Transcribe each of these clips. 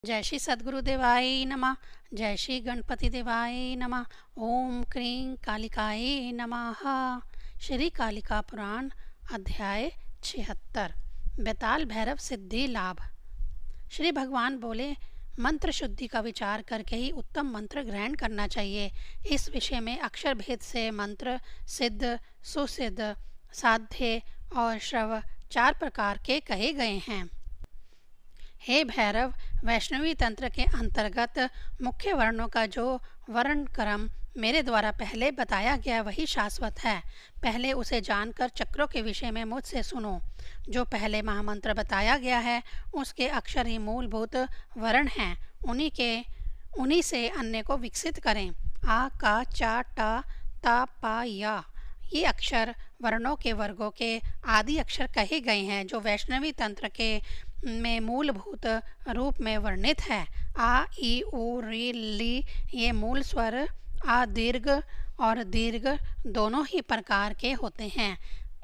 जय श्री सद्गुरु देवाय नमः। जय श्री गणपति देवाय नमः। ओम क्रीं कालिकाय नमः। श्री कालिका पुराण अध्याय 76। बेताल भैरव सिद्धि लाभ। श्री भगवान बोले, मंत्र शुद्धि का विचार करके ही उत्तम मंत्र ग्रहण करना चाहिए। इस विषय में अक्षर भेद से मंत्र सिद्ध, सुसिद्ध, साध्य और श्रव 4 प्रकार के कहे गए हैं। हे भैरव, वैष्णवी तंत्र के अंतर्गत मुख्य वर्णों का जो वर्ण क्रम मेरे द्वारा पहले बताया गया वही शाश्वत है। पहले उसे जानकर चक्रों के विषय में मुझसे सुनो। जो पहले महामंत्र बताया गया है उसके अक्षर ही मूलभूत वर्ण हैं। उन्हीं से अन्य को विकसित करें। आ, का, चा, टा, ता, पा, या ये अक्षर वर्णों के वर्गों के आदि अक्षर कहे गए हैं जो वैष्णवी तंत्र के में मूलभूत रूप में वर्णित है। आ, ई, उ, री, ली ये मूल स्वर आ दीर्घ और दीर्घ दोनों ही प्रकार के होते हैं।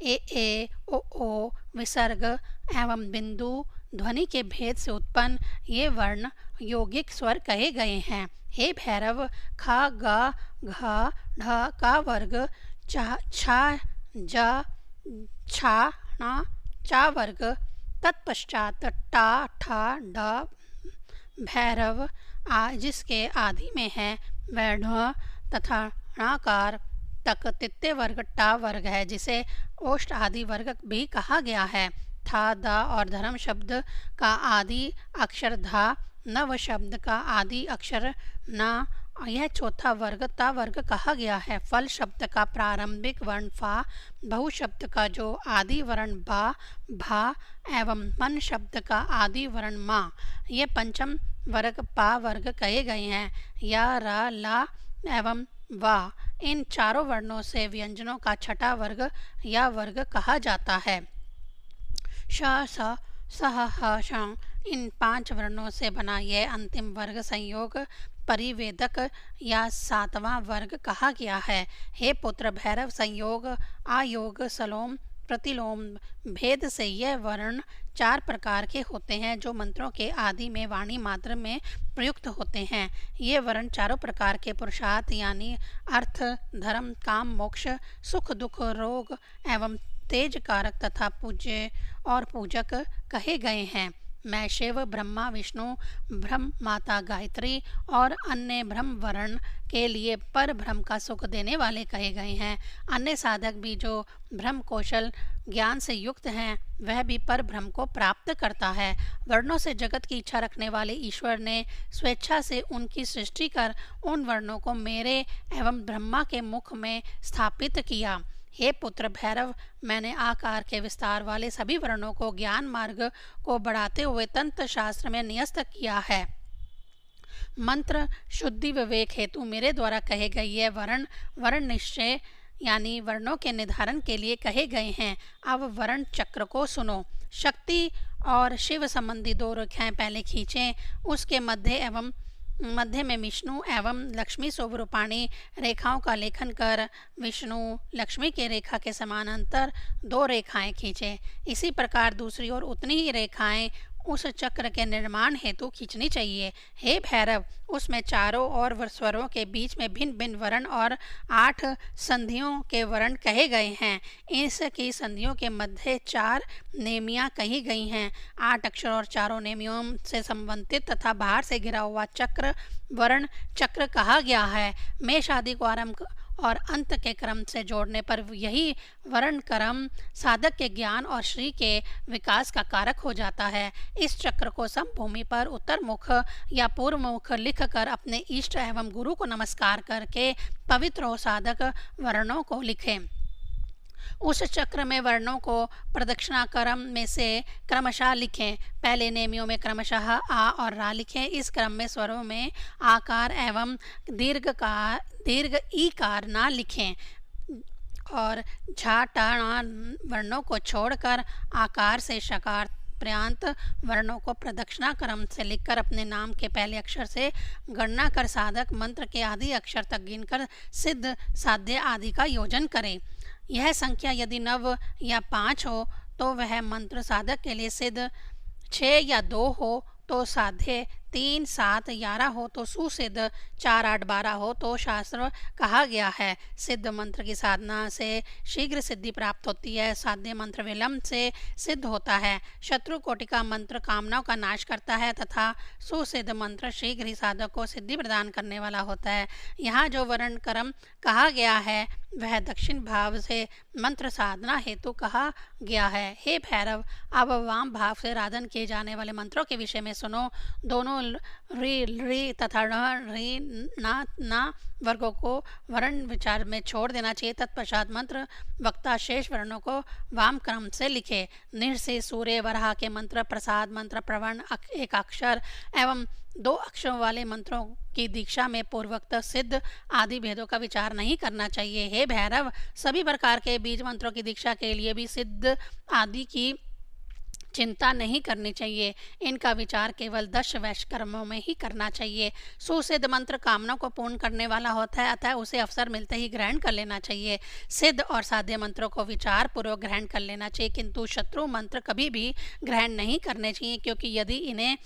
ए, ओ विसर्ग एवं बिंदु ध्वनि के भेद से उत्पन्न ये वर्ण यौगिक स्वर कहे गए हैं। हे भैरव, खा, गा, घा, ढ का वर्ग, छा, जा, छा, णा, चा वर्ग, तत्पश्चात टा, ठा, ड भैरव जिसके आदि में है वह ढ तथा णाकार तक तित्ते वर्ग टा वर्ग है, जिसे ओष्ठ आदि वर्ग भी कहा गया है। था, दा और धर्म शब्द का आदि अक्षर धा, नव शब्द का आदि अक्षर ना, यह चौथा वर्ग ता वर्ग कहा गया है। फल शब्द का प्रारंभिक वर्ण फा, बहु शब्द का जो आदि वर्ण बा, भा एवं मन शब्द का आदि वर्ण मा, ये पंचम वर्ग पा वर्ग कहे गए हैं। या, रा, ला एवं वा इन चारों वर्णों से व्यंजनों का छठा वर्ग या वर्ग कहा जाता है। श, स, सह, ह, श इन 5 वर्णों से बना यह अंतिम वर्ग संयोग परिवेदक या 7वां वर्ग कहा गया है। हे पुत्र भैरव, संयोग, आयोग, सलोम, प्रतिलोम भेद से यह वर्ण 4 प्रकार के होते हैं जो मंत्रों के आदि में वाणी मात्र में प्रयुक्त होते हैं। ये वर्ण चारों प्रकार के पुरुषार्थ यानी अर्थ, धर्म, काम, मोक्ष, सुख, दुख, रोग एवं तेज कारक तथा पूज्य और पूजक कहे गए हैं। मैं शिव, ब्रह्मा, विष्णु, ब्रह्म माता गायत्री और अन्य ब्रह्म वर्ण के लिए पर ब्रह्म का सुख देने वाले कहे गए हैं। अन्य साधक भी जो ब्रह्म कौशल ज्ञान से युक्त हैं वह भी पर ब्रह्म को प्राप्त करता है। वर्णों से जगत की इच्छा रखने वाले ईश्वर ने स्वेच्छा से उनकी सृष्टि कर उन वर्णों को मेरे एवं ब्रह्मा के मुख में स्थापित किया। हे पुत्र भैरव, मैंने आकार के विस्तार वाले सभी वर्णों को ज्ञान मार्ग को बढ़ाते हुए तंत्र शास्त्र में न्यस्त किया है। मंत्र शुद्धि विवेक हेतु मेरे द्वारा कहे गए ये वर्ण निश्चय यानी वर्णों के निर्धारण के लिए कहे गए हैं। अब वर्ण चक्र को सुनो। शक्ति और शिव संबंधी 2 रेखाएं पहले खींचें। उसके मध्य में विष्णु एवं लक्ष्मी स्वरूपाणी रेखाओं का लेखन कर विष्णु लक्ष्मी के रेखा के समानांतर 2 रेखाएं खींचें। इसी प्रकार दूसरी ओर उतनी ही रेखाएं उस चक्र के निर्माण हेतु खींचनी चाहिए। हे भैरव, उसमें चारों ओर स्वरों के बीच में भिन्न भिन्न वर्ण और 8 संधियों के वर्ण कहे गए हैं। इसकी संधियों के मध्य 4 नेमियां कही गई हैं। 8 अक्षर और चारों नेमियों से संबंधित तथा बाहर से घिरा हुआ चक्र वर्ण चक्र कहा गया है। मेष आदि को आरंभ और अंत के क्रम से जोड़ने पर यही वर्ण क्रम साधक के ज्ञान और श्री के विकास का कारक हो जाता है। इस चक्र को समभूमि पर उत्तर मुख या पूर्व मुख लिख कर अपने इष्ट एवं गुरु को नमस्कार करके पवित्र हो साधक वर्णों को लिखें। उस चक्र में वर्णों को प्रदक्षिणा क्रम में से क्रमशः लिखें। पहले नेमियों में क्रमशः आ और रा लिखें। इस क्रम में स्वरों में आकार एवं दीर्घ ईकार ना लिखें और झा टा वर्णों को छोड़कर आकार से शकार पर्यंत वर्णों को प्रदक्षिणा क्रम से लिखकर अपने नाम के पहले अक्षर से गणना कर साधक मंत्र के आदि अक्षर तक गिनकर सिद्ध, साध्य आदि का योजन करें। यह संख्या यदि 9 या 5 हो तो वह मंत्र साधक के लिए सिद्ध, 6 या 2 हो तो साध्य 3, 7, 11 हो तो सुसिद्ध, 4, 8, 12 हो तो शास्त्र कहा गया है। सिद्ध मंत्र की साधना से शीघ्र सिद्धि प्राप्त होती है, साध्य मंत्र विलंब से सिद्ध होता है। शत्रु कोटि का मंत्र कामनाओं का नाश करता है तथा सुसिद्ध मंत्र शीघ्र ही साधक को सिद्धि प्रदान करने वाला होता है। यहाँ जो वर्ण क्रम कहा गया है वह दक्षिण भाव से मंत्र साधना हेतु कहा गया है। हे भैरव, अब वाम भाव से राधन किए जाने वाले मंत्रों के विषय में सुनो। दोनों रि रि तथा रि ना वर्गों को वर्ण विचार में छोड़ देना चाहिए। तत्पश्चात मंत्र वक्ता शेष वर्णों को वाम क्रम से लिखे। निर से सूर्य वराह के मंत्र, प्रसाद मंत्र, प्रवर्ण एक अक्षर एवं 2 अक्षरों वाले मंत्रों की दीक्षा में पूर्वोक्त सिद्ध आदि भेदों का विचार नहीं करना चाहिए। हे भैरव, सभी प्रकार के बीज मंत्रों की दीक्षा के लिए भी सिद्ध आदि की चिंता नहीं करनी चाहिए। इनका विचार केवल 10 वैश्य कर्मों में ही करना चाहिए। सुसिद्ध मंत्र कामनाओं को पूर्ण करने वाला होता है, अतः उसे अवसर मिलते ही ग्रहण कर लेना चाहिए। सिद्ध और साध्य मंत्रों को विचार पूर्वक ग्रहण कर लेना चाहिए, किंतु शत्रु मंत्र कभी भी ग्रहण नहीं करने चाहिए, क्योंकि यदि इन्हें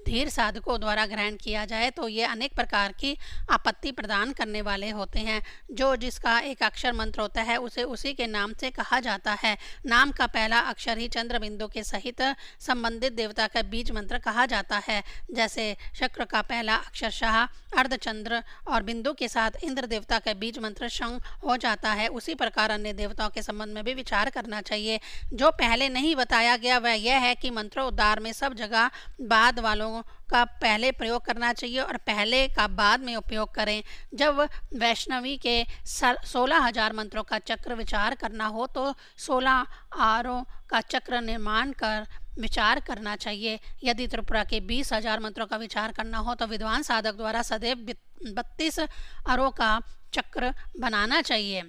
धीर साधकों द्वारा ग्रहण किया जाए तो ये अनेक प्रकार की आपत्ति प्रदान करने वाले होते हैं। जो जिसका एक अक्षर मंत्र होता है उसे उसी के नाम से कहा जाता है। नाम का पहला अक्षर ही चंद्र बिंदु के सहित संबंधित देवता का बीज मंत्र कहा जाता है। जैसे शक्र का पहला अक्षर शाह, अर्धचंद्र और बिंदु के साथ इंद्र देवता का बीज मंत्र शंख हो जाता है, उसी प्रकार अन्य देवताओं के संबंध में भी विचार करना चाहिए। जो पहले नहीं बताया गया वह यह है कि मंत्रोद्धार में सब जगह बाद वालों का पहले प्रयोग करना चाहिए और पहले का बाद में उपयोग करें। जब वैष्णवी के 16,000 मंत्रों का चक्र विचार करना हो तो 16 आरों का चक्र निर्माण कर विचार करना चाहिए। यदि त्रिपुरा के 20,000 मंत्रों का विचार करना हो तो विद्वान साधक द्वारा सदैव 32 आरों का चक्र बनाना चाहिए।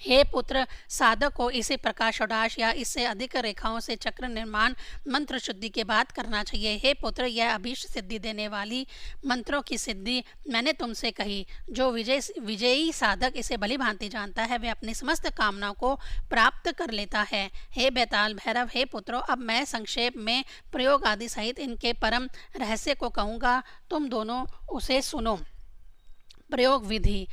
हे पुत्र, साधक को इसी प्रकार षोडश या इससे अधिक रेखाओं से चक्र निर्माण मंत्र शुद्धि के बाद करना चाहिए। हे पुत्र, यह अभीष्ट सिद्धि देने वाली मंत्रों की सिद्धि मैंने तुमसे कही। जो विजयी साधक इसे भली भांति जानता है वह अपनी समस्त कामनाओं को प्राप्त कर लेता है। हे बेताल भैरव, हे पुत्रों, अब मैं संक्षेप में प्रयोग आदि सहित इनके परम रहस्य को कहूँगा, तुम दोनों उसे सुनो। प्रयोग विधि: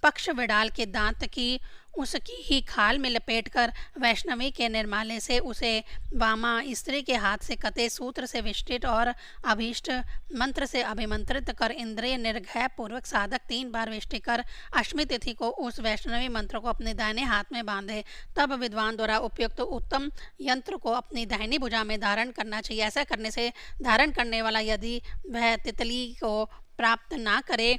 पक्ष विडाल के दांत की उसकी ही खाल में लपेटकर वैष्णवी के निर्माल्य से उसे वामा स्त्री के हाथ से कते सूत्र से विष्टित और अभीष्ट मंत्र से अभिमंत्रित कर इंद्रिय निर्घय पूर्वक साधक 3 बार विष्टि कर अष्टमी तिथि को उस वैष्णवी मंत्र को अपने दाहिने हाथ में बांधे। तब विद्वान द्वारा उपयुक्त उत्तम यंत्र को अपनी दाहिनी भुजा में धारण करना चाहिए। ऐसा करने से धारण करने वाला यदि वह तितली को प्राप्त ना करे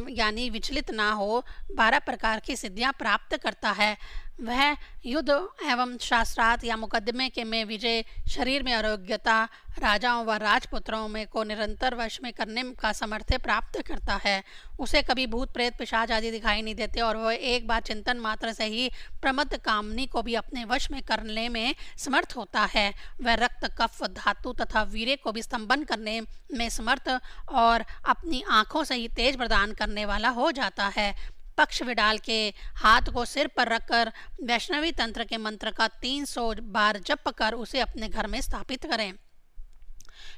यानी विचलित ना हो, 12 प्रकार की सिद्धियां प्राप्त करता है। वह युद्ध एवं शास्त्रार्थ या मुकदमे के में विजय, शरीर में आरोग्यता, राजाओं व राजपुत्रों में को निरंतर वश में करने का सामर्थ्य प्राप्त करता है। उसे कभी भूत प्रेत पिशाच आदि दिखाई नहीं देते और वह एक बार चिंतन मात्र से ही प्रमत्त कामनी को भी अपने वश में करने में समर्थ होता है। वह रक्त, कफ, धातु तथा वीर्य को भी स्तंभन करने में समर्थ और अपनी आंखों से ही तेज प्रदान करने वाला हो जाता है। पक्ष विडाल के हाथ को सिर पर रखकर वैष्णवी तंत्र के मंत्र का 300 बार जप कर उसे अपने घर में स्थापित करें।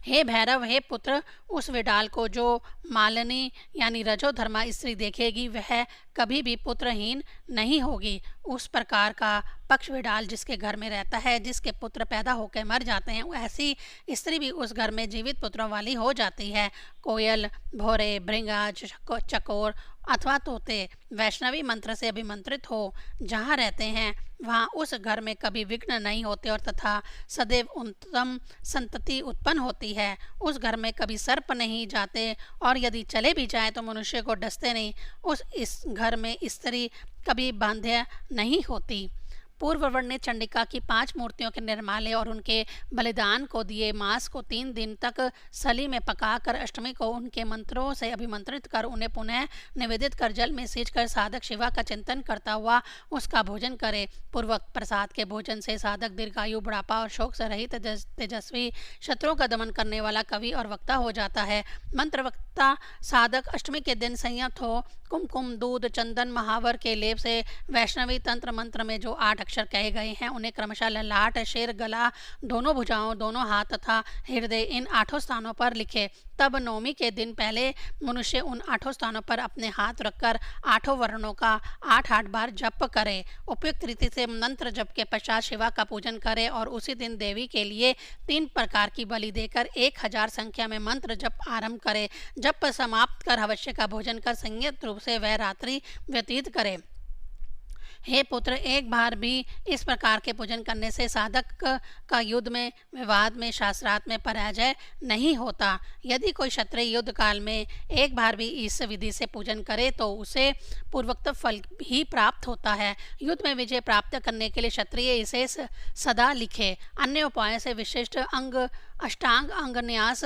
हे भैरव, हे पुत्र, उस विडाल को जो मालिनी यानी रजोधर्मा स्त्री देखेगी वह कभी भी पुत्रहीन नहीं होगी। उस प्रकार का पक्ष विडाल जिसके घर में रहता है, जिसके पुत्र पैदा होकर मर जाते हैं, ऐसी स्त्री भी उस घर में जीवित पुत्रों वाली हो जाती है। कोयल, भोरे, भृंगा, चकोर अथवा तोते वैष्णवी मंत्र से अभिमंत्रित हो जहाँ रहते हैं वहाँ उस घर में कभी विघ्न नहीं होते और तथा सदैव उत्तम संतति उत्पन्न होती है। उस घर में कभी सर्प नहीं जाते और यदि चले भी जाएं तो मनुष्य को डसते नहीं। इस घर में स्त्री कभी बांध्य नहीं होती। पूर्व वर्णित चंडिका की 5 मूर्तियों के निर्माल्य और उनके बलिदान को दिए मांस को 3 दिन तक सली में पकाकर अष्टमी को उनके मंत्रों से अभिमंत्रित कर उन्हें पुनः निवेदित कर जल में सींच कर साधक शिवा का चिंतन करता हुआ उसका भोजन करे। पूर्वक प्रसाद के भोजन से साधक दीर्घायु, बुढ़ापा और शोक से रहित तेजस्वी, शत्रुओं का दमन करने वाला कवि और वक्ता हो जाता है। मंत्र वक्ता साधक अष्टमी के दिन संयत हो कुमकुम, दूध, चंदन, महावर के लेप से वैष्णवी तंत्र मंत्र में जो 8 अक्षर कहे गए हैं उन्हें क्रमशः ललाट, शिर, गला, दोनों भुजाओं, दोनों हाथ तथा हृदय इन 8 स्थानों पर लिखे। तब नवमी के दिन पहले मनुष्य उन 8 स्थानों पर अपने हाथ रखकर 8 वर्णों का 8 बार जप करे। उपयुक्त रीति से मंत्र जप के पश्चात शिवा का पूजन करे और उसी दिन देवी के लिए 3 प्रकार की बलि देकर 1000 संख्या में मंत्र जप आरंभ करे। जप समाप्त कर अवश्य का भोजन कर संयत रूप से वह रात्रि व्यतीत करे। हे पुत्र, एक बार भी इस प्रकार के पूजन करने से साधक का युद्ध में, विवाद में, शास्त्रार्थ में पराजय नहीं होता। यदि कोई क्षत्रिय युद्ध काल में एक बार भी इस विधि से पूजन करे तो उसे पूर्वोक्त फल ही प्राप्त होता है। युद्ध में विजय प्राप्त करने के लिए क्षत्रिय इसे सदा लिखे। अन्य उपायों से विशिष्ट अष्टांग अंगन्यास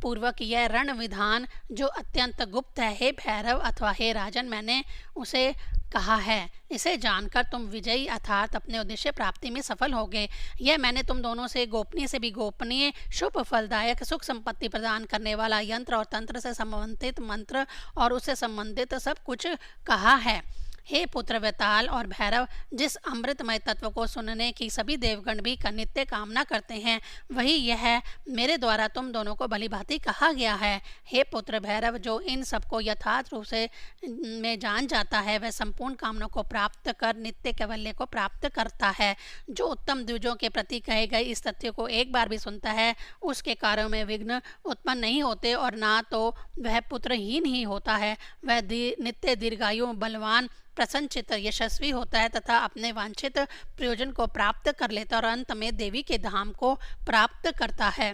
पूर्वक यह रण विधान जो अत्यंत गुप्त है, हे भैरव अथवा हे राजन, मैंने उसे कहा है। इसे जानकर तुम विजयी अर्थात अपने उद्देश्य प्राप्ति में सफल होगे। यह मैंने तुम दोनों से गोपनीय से भी गोपनीय, शुभ फलदायक, सुख संपत्ति प्रदान करने वाला यंत्र और तंत्र से संबंधित मंत्र और उससे संबंधित सब कुछ कहा है। हे पुत्र वेताल और भैरव, जिस अमृतमय तत्व को सुनने की सभी देवगण भी नित्य कामना करते हैं, वही यह मेरे द्वारा तुम दोनों को भली भांति कहा गया है। हे पुत्र भैरव, जो इन सबको यथार्थ रूप से में जान जाता है वह संपूर्ण कामनाओं को प्राप्त कर नित्य कैवल्य को प्राप्त करता है। जो उत्तम द्विजों के प्रति कहे गए इस तथ्य को एक बार भी सुनता है, उसके कार्यों में विघ्न उत्पन्न नहीं होते और ना तो वह पुत्रहीन ही होता है। वह नित्य दीर्घायु, बलवान, प्रसन्नचित्त, यशस्वी होता है तथा अपने वांछित प्रयोजन को प्राप्त कर लेता और अंत में देवी के धाम को प्राप्त करता है।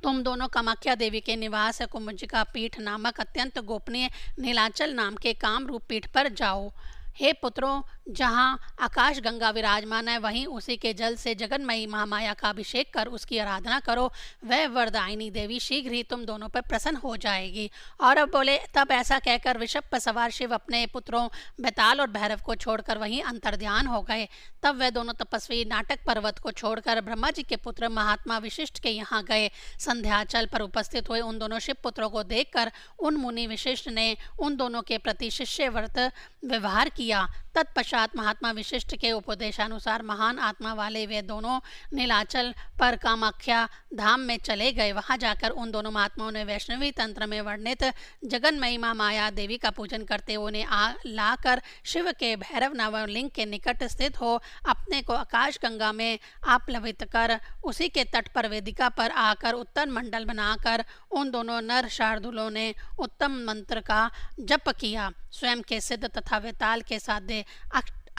तुम दोनों कामाख्या देवी के निवास कुंभजिका पीठ नामक अत्यंत गोपनीय नीलांचल नाम के काम रूप पीठ पर जाओ। हे पुत्रों, जहाँ आकाश गंगा विराजमान है वहीं उसी के जल से जगन्मयी महामाया का अभिषेक कर उसकी आराधना करो। वह वरदायिनी देवी शीघ्र ही तुम दोनों पर प्रसन्न हो जाएगी। और अब बोले, तब ऐसा कहकर वृषभ पर सवार शिव अपने पुत्रों बेताल और भैरव को छोड़कर वहीं अंतर्ध्यान हो गए। तब वह दोनों तपस्वी नाटक पर्वत को छोड़कर ब्रह्मा जी के पुत्र महात्मा विशिष्ट के यहाँ गए। संध्याचल पर उपस्थित हुए उन दोनों शिव पुत्रों को देखकर उन मुनि विशिष्ट ने उन दोनों के प्रति शिष्यव्रत व्यवहार किया। तत्पश्चात महात्मा विशिष्ट के उपदेशानुसार महान आत्मा वाले वे दोनों नीलाचल पर कामाख्या धाम में चले गए। वहां जाकर उन दोनों महात्माओं ने वैष्णवी तंत्र में वर्णित जगन्मयी महामाया देवी का पूजन करते हुए उन्हें लाकर शिव के भैरव नामक लिंग के निकट स्थित हो अपने को आकाश गंगा में आप्लवित कर उसी के तट पर वेदिका पर आकर उत्तर मंडल बनाकर उन दोनों नर शार्दुलों ने उत्तम मंत्र का जप किया। स्वयं के सिद्ध तथा वेताल के साध्य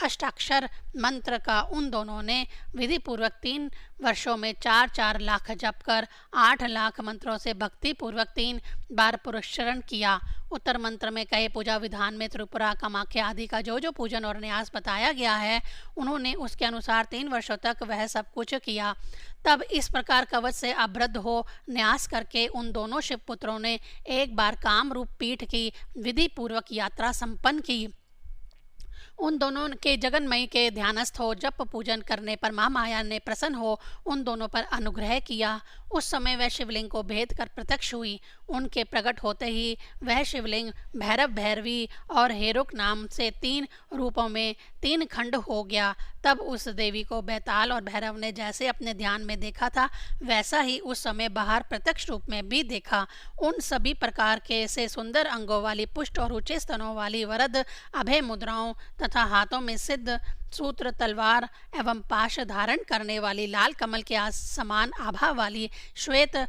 अष्टाक्षर मंत्र का उन दोनों ने विधि पूर्वक 3 वर्षों में 4-4 लाख जप कर 8 लाख मंत्रों से भक्ति पूर्वक 3 बार पुरस्चरण किया। उत्तर मंत्र में कहे पूजा विधान में त्रिपुरा, कामाख्या आदि का जो जो पूजन और न्यास बताया गया है, उन्होंने उसके अनुसार 3 वर्षों तक वह सब कुछ किया। तब इस प्रकार कवच से आबद्ध हो न्यास करके उन दोनों शिव पुत्रों ने एक बार काम रूप पीठ की विधि पूर्वक यात्रा संपन्न की। उन दोनों के जगन्मयी के ध्यानस्थ हो जप पूजन करने पर महामाया ने प्रसन्न हो उन दोनों पर अनुग्रह किया। उस समय वह शिवलिंग को भेद कर प्रत्यक्ष हुई। उनके प्रकट होते ही वह शिवलिंग भैरव, भैरवी और हेरुक नाम से 3 रूपों में 3 खंड हो गया। तब उस देवी को बेताल और भैरव ने जैसे अपने ध्यान में देखा था वैसा ही उस समय बाहर प्रत्यक्ष रूप में भी देखा। उन सभी प्रकार के से सुंदर अंगों वाली, पुष्ट और ऊंचे स्तनों वाली, वरद अभय मुद्राओं तथा हाथों में सिद्ध सूत्र, तलवार एवं पाश धारण करने वाली, लाल कमल के समान आभा वाली, श्वेत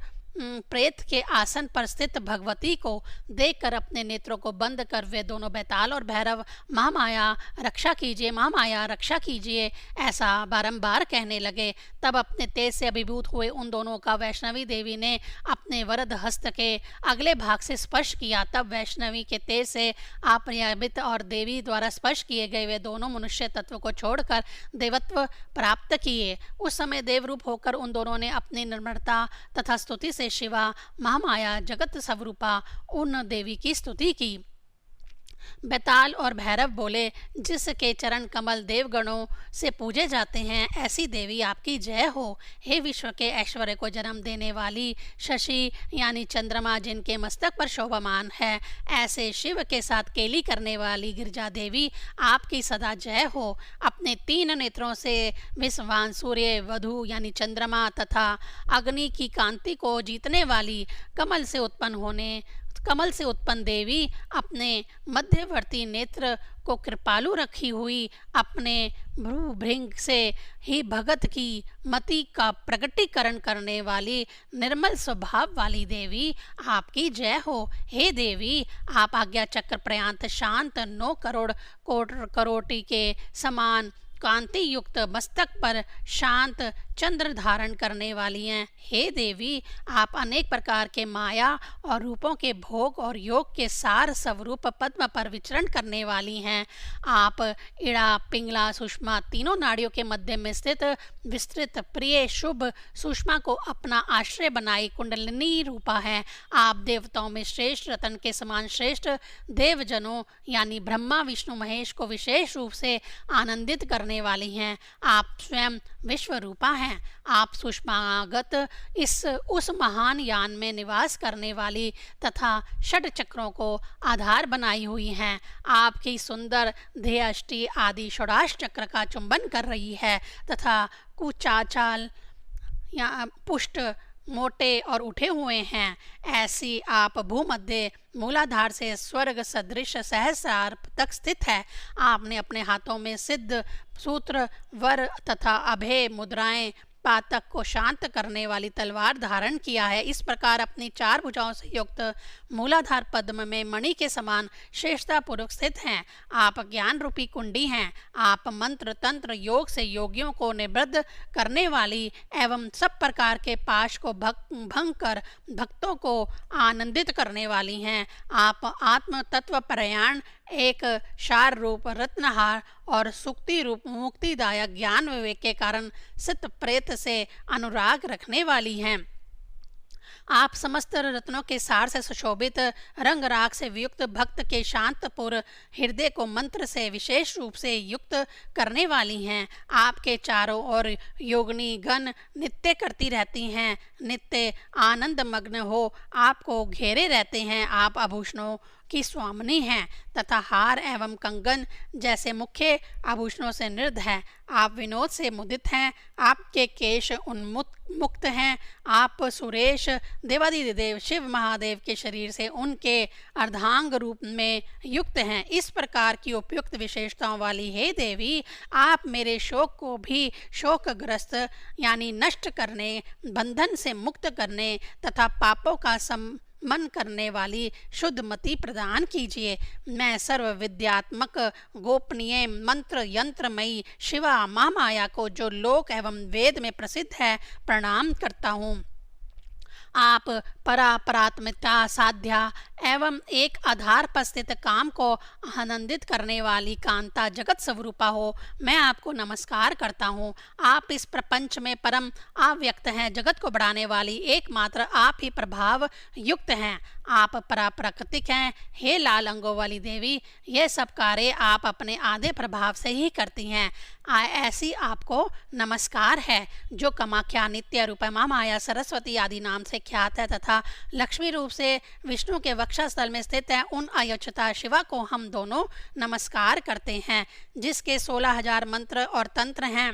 प्रेत के आसन पर स्थित भगवती को देखकर अपने नेत्रों को बंद कर वे दोनों बेताल और भैरव महामाया रक्षा कीजिए, महामाया रक्षा कीजिए ऐसा बारंबार कहने लगे। तब अपने तेज से अभिभूत हुए उन दोनों का वैष्णवी देवी ने अपने वरद हस्त के अगले भाग से स्पर्श किया। तब वैष्णवी के तेज से आप्यायित और देवी द्वारा स्पर्श किए गए वे दोनों मनुष्य तत्व को छोड़कर देवत्व प्राप्त किए। उस समय देवरूप होकर उन दोनों ने अपनी निर्मलता तथा स्तुति से शिवा, महामाया, जगत स्वरूपा उन देवी की स्तुति की। बेताल और भैरव बोले, जिसके चरण कमल देवगणों से पूजे जाते हैं, ऐसी देवी आपकी जय हो। हे विश्व के ऐश्वर्य को जन्म देने वाली शशि यानी चंद्रमा जिनके मस्तक पर शोभामान है, ऐसे शिव के साथ केली करने वाली गिरजा देवी आपकी सदा जय हो। अपने 3 नेत्रों से विश्ववान सूर्य, वधु यानी चंद्रमा तथा अग्नि की कांति को जीतने वाली कमल से उत्पन्न देवी अपने मध्यवर्ती नेत्र को कृपालु रखी हुई, अपने भ्रूभृंग से ही भगत की मति का प्रकटीकरण करने वाली निर्मल स्वभाव वाली देवी आपकी जय हो। हे देवी, आप आज्ञा चक्र पर्यंत शांत 9 करोड़ करोटी के समान कांति युक्त मस्तक पर शांत चंद्र धारण करने वाली हैं। हे देवी, आप अनेक प्रकार के माया और रूपों के भोग और योग के सार स्वरूप पद्म पर विचरण करने वाली हैं। आप इड़ा, पिंगला, सुषमा तीनों नाड़ियों के मध्य में स्थित विस्तृत, प्रिय, शुभ सुषमा को अपना आश्रय बनाई कुंडलिनी रूपा है। आप देवताओं में श्रेष्ठ, रतन के समान श्रेष्ठ, देवजनों यानी ब्रह्मा, विष्णु, महेश को विशेष रूप से आनंदित करने वाली हैं। आप स्वयं विश्व रूपा हैं। आप सुषमागत उस महान यान में निवास करने वाली तथा 6 चक्रों को आधार बनाई हुई हैं। आपकी सुंदर ध्यष्टि आदि षोडश चक्र का चुंबन कर रही है तथा कुचाचाल या पुष्ट मोटे और उठे हुए हैं। ऐसी आप भूमध्य मूलाधार से स्वर्ग सदृश सहस्रार तक स्थित है। आपने अपने हाथों में सिद्ध, सूत्र, वर तथा अभय मुद्राएं, पातक को शांत करने वाली तलवार धारण किया है। इस प्रकार अपनी 4 भुजाओं से युक्त मूलाधार पद्म में मणि के समान श्रेष्ठता पूर्वक स्थित हैं। आप ज्ञान रूपी कुंडी हैं। आप मंत्र, तंत्र, योग से योगियों को निवृत्त करने वाली एवं सब प्रकार के पाश को भंग कर भक्तों को आनंदित करने वाली हैं। आप आत्म तत्व प्रयाण, एक शार रूप रत्नहार और सुक्ति रूप मुक्तिदायक ज्ञान विवेक के कारण सित प्रेत से अनुराग रखने वाली हैं। आप समस्त रत्नों के सार से सुशोभित, रंग राग से वियुक्त भक्त के शांतपुर हृदय को मंत्र से विशेष रूप से युक्त करने वाली हैं। आपके चारों ओर योगिनी गण नित्य करती रहती हैं, नित्य आनंद मग्न हो आपको घेरे रहते हैं। आप आभूषणों की स्वामिनी हैं तथा हार एवं कंगन जैसे मुख्य आभूषणों से निर्ध हैं। आप विनोद से मुदित हैं। आपके केश उन्मुक्त हैं। आप सुरेश देवादिदेव शिव महादेव के शरीर से उनके अर्धांग रूप में युक्त हैं। इस प्रकार की उपयुक्त विशेषताओं वाली हे देवी, आप मेरे शोक को भी शोकग्रस्त यानी नष्ट करने, बंधन से मुक्त करने तथा पापों का मन करने वाली शुद्ध मति प्रदान कीजिए। मैं सर्व विद्यात्मक गोपनीय मंत्र यंत्रमयी शिवा महामाया को, जो लोक एवं वेद में प्रसिद्ध है, प्रणाम करता हूँ। आप परात्मिकता साध्या एवं एक आधार पर स्थित काम को आनंदित करने वाली कांता जगत स्वरूपा हो, मैं आपको नमस्कार करता हूँ। आप इस प्रपंच में परम अव्यक्त हैं। जगत को बढ़ाने वाली एकमात्र आप ही प्रभाव युक्त हैं। आप पराप्राकृतिक हैं। हे लाल अंगों वाली देवी, यह सब कार्य आप अपने आधे प्रभाव से ही करती हैं। ऐसी आपको नमस्कार है, जो कामाख्या, नित्य रूपा, महामाया, सरस्वती आदि नाम से ख्यात है तथा लक्ष्मी रूप से विष्णु के वक्षस्थल में स्थित है। उन अयोचिता शिवा को हम दोनों नमस्कार करते हैं, जिसके 16,000 मंत्र और तंत्र हैं।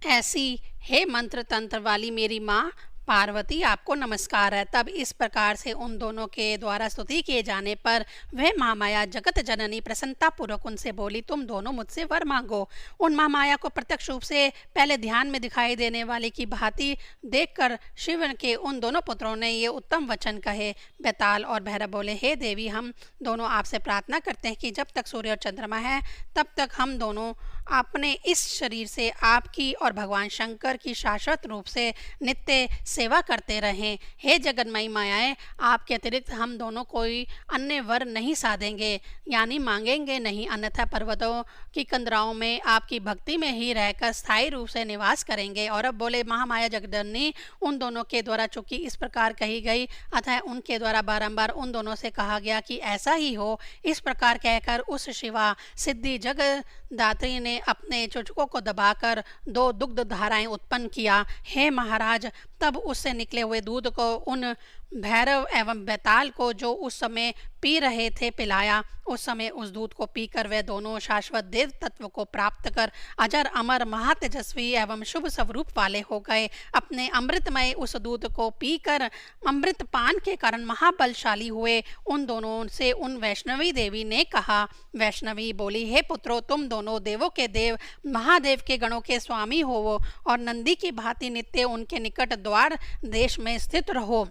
ऐसी हे मंत्र तंत्र वाली मेरी माँ पार्वती, आपको नमस्कार है। तब इस प्रकार से उन दोनों के द्वारा स्तुति किए जाने पर वह महामाया जगत जननी प्रसन्नता पूर्वक उनसे बोली, तुम दोनों मुझसे वर मांगो। उन महामाया को प्रत्यक्ष रूप से पहले ध्यान में दिखाई देने वाले की भांति देखकर शिव के उन दोनों पुत्रों ने ये उत्तम वचन कहे। बेताल और भैरव बोले, हे देवी, हम दोनों आपसे प्रार्थना करते हैं कि जब तक सूर्य और चंद्रमा है तब तक हम दोनों अपने इस शरीर से आपकी और भगवान शंकर की शाश्वत रूप से नित्य सेवा करते रहें। हे जगन्मयी मायाएं, आपके अतिरिक्त हम दोनों कोई अन्य वर नहीं साधेंगे, यानी मांगेंगे नहीं, अन्यथा पर्वतों की कंदराओं में आपकी भक्ति में ही रहकर स्थायी रूप से निवास करेंगे। और अब बोले, महामाया जगदन्नी उन दोनों के द्वारा चूंकि इस प्रकार कही गई, अतः उनके द्वारा बारंबार उन दोनों से कहा गया कि ऐसा ही हो। इस प्रकार कहकर उस शिवा सिद्धि जगदात्री ने अपने चुचकों को दबाकर 2 दुग्ध धाराएं उत्पन्न किया। हे महाराज, तब उससे निकले हुए दूध को उन भैरव एवं बैताल को जो उस समय पी रहे थे पिलाया। उस समय उस दूध को पीकर वे दोनों शाश्वत देव तत्व को प्राप्त कर अजर अमर महातेजस्वी एवं शुभ स्वरूप वाले हो गए। अपने अमृतमय उस दूध को पीकर अमृत पान के कारण महाबलशाली हुए। उन दोनों से उन वैष्णवी देवी ने कहा। वैष्णवी बोली, हे पुत्रों, तुम दोनों देवों के देव महादेव के गणों के स्वामी हो और नंदी की भांति नित्य उनके निकट द्वार देश में स्थित रहो।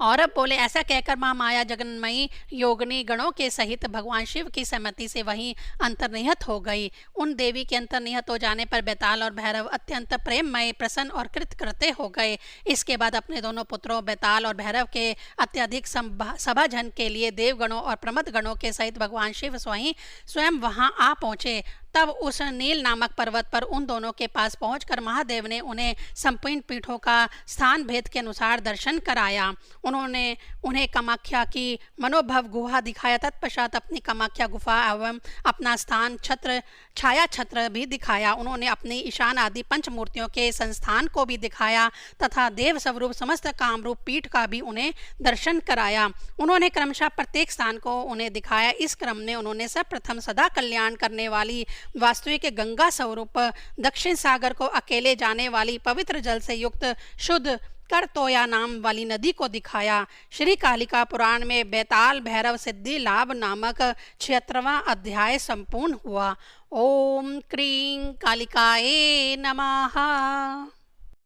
और अब बोले, ऐसा कहकर महामाया जगन्मयी योगिनी गणों के सहित भगवान शिव की सहमति से वहीं अंतर्निहित हो गई। उन देवी के अंतर्निहित हो जाने पर बैताल और भैरव अत्यंत प्रेममय, प्रसन्न और कृतकृत्य हो गए। इसके बाद अपने दोनों पुत्रों बैताल और भैरव के अत्यधिक सभाजन के लिए देवगणों और प्रमथ गणों के सहित भगवान शिव स्वयं वहां आ पहुंचे। तब उस नील नामक पर्वत पर उन दोनों के पास पहुंचकर महादेव ने उन्हें संपूर्ण पीठों का स्थान भेद के अनुसार दर्शन कराया। उन्होंने उन्हें कामाख्या की मनोभव गुहा दिखाया। तत्पश्चात अपनी कामाख्या गुफा एवं अपना स्थान छत्र छाया छत्र भी दिखाया। उन्होंने अपनी ईशान आदि पंचमूर्तियों के संस्थान को भी दिखाया तथा देव स्वरूप समस्त कामरूप पीठ का भी उन्हें दर्शन कराया। उन्होंने क्रमशः प्रत्येक स्थान को उन्हें दिखाया। इस क्रम में उन्होंने सर्वप्रथम सदा कल्याण करने वाली वास्तविक गंगा स्वरूप दक्षिण सागर को अकेले जाने वाली पवित्र जल से युक्त शुद्ध करतोया नाम वाली नदी को दिखाया। श्री कालिका पुराण में बैताल भैरव सिद्धि लाभ नामक 76वां अध्याय संपूर्ण हुआ। ओम क्रीं कालिकाये नमः।